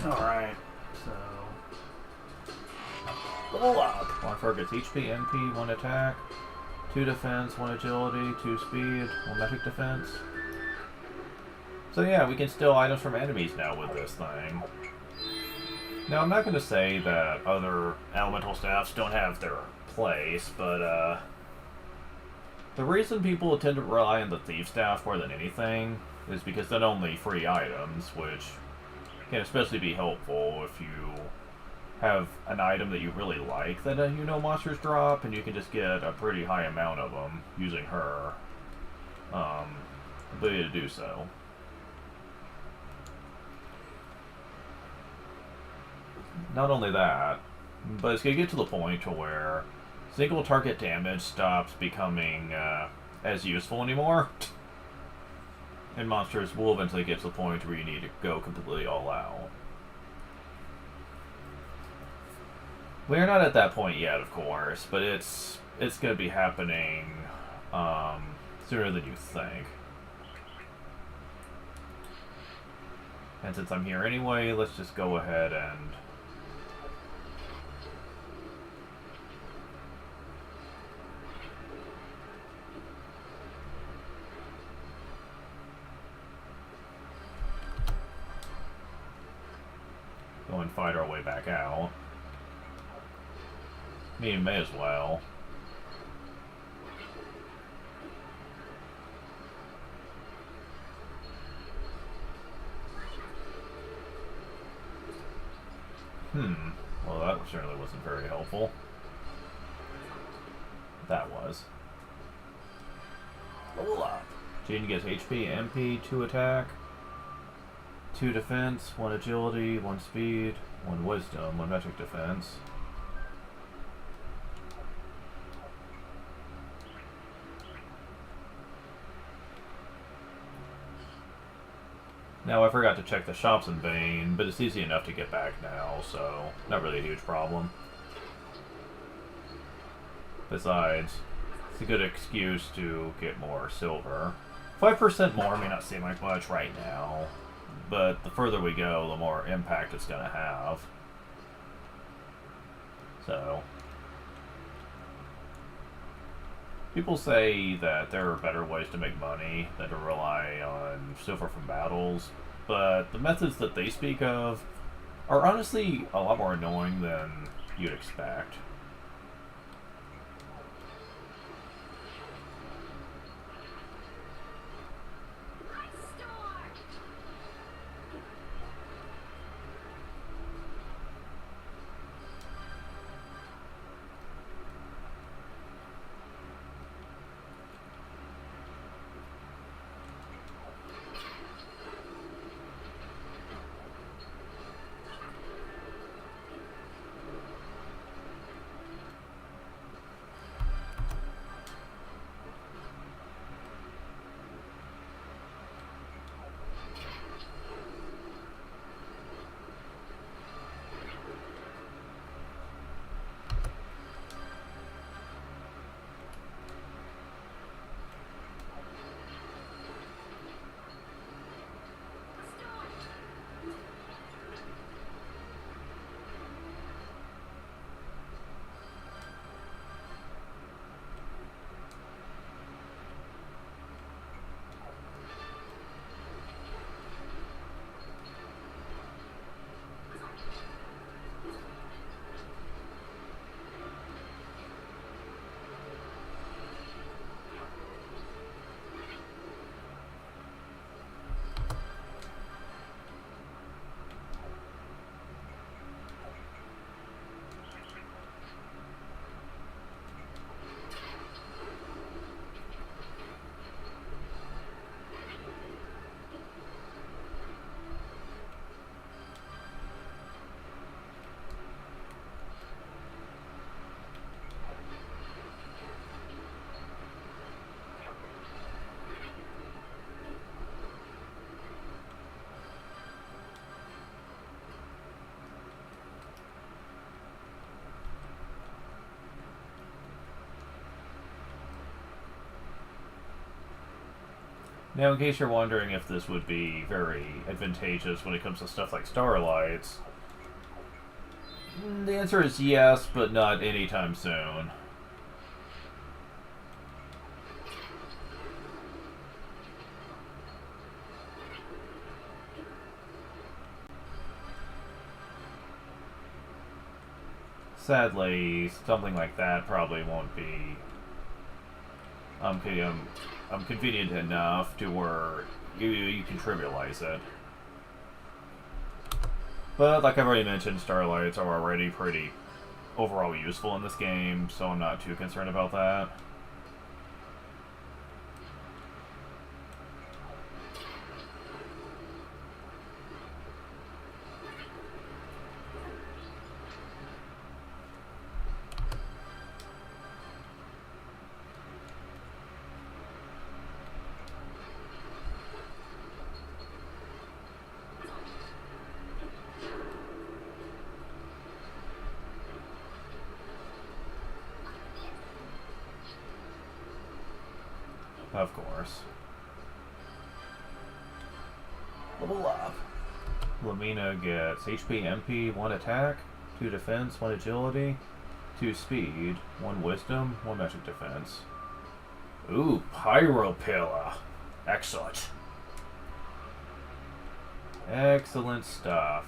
Alright, so... Level up! 1 for gets HP, MP, 1 attack, 2 defense, 1 agility, 2 speed, 1 magic defense. So yeah, we can steal items from enemies now with this thing. Now, I'm not going to say that other elemental staffs don't have their place, but the reason people tend to rely on the thief staff more than anything is because not only free items, which can especially be helpful if you have an item that you really like that you know monsters drop, and you can just get a pretty high amount of them using her ability to do so. Not only that, but it's going to get to the point to where single target damage stops becoming as useful anymore. And monsters will eventually get to the point where you need to go completely all out. We're not at that point yet, of course, but it's going to be happening sooner than you think. And since I'm here anyway, let's just go ahead and... go and fight our way back out. I mean, may as well. Well, that certainly wasn't very helpful. That was. Level up. Jane gets HP, MP, 2 attack, 2 defense, 1 agility, 1 speed, 1 wisdom, 1 magic defense. Now, I forgot to check the shops in vain, but it's easy enough to get back now, so not really a huge problem. Besides, it's a good excuse to get more silver. 5% more may not seem like much right now, but the further we go, the more impact it's going to have. So, people say that there are better ways to make money than to rely on silver from battles, but the methods that they speak of are honestly a lot more annoying than you'd expect. Now, in case you're wondering if this would be very advantageous when it comes to stuff like Starlights, the answer is yes, but not anytime soon. Sadly, something like that probably won't be convenient enough to where you can trivialize it. But like I've already mentioned, Starlights are already pretty overall useful in this game, so I'm not too concerned about that. Of course. Level up. Lamina gets HP, MP, 1 attack, 2 defense, 1 agility, 2 speed, 1 wisdom, 1 magic defense. Ooh, Pyro Pillar. Excellent. Excellent stuff.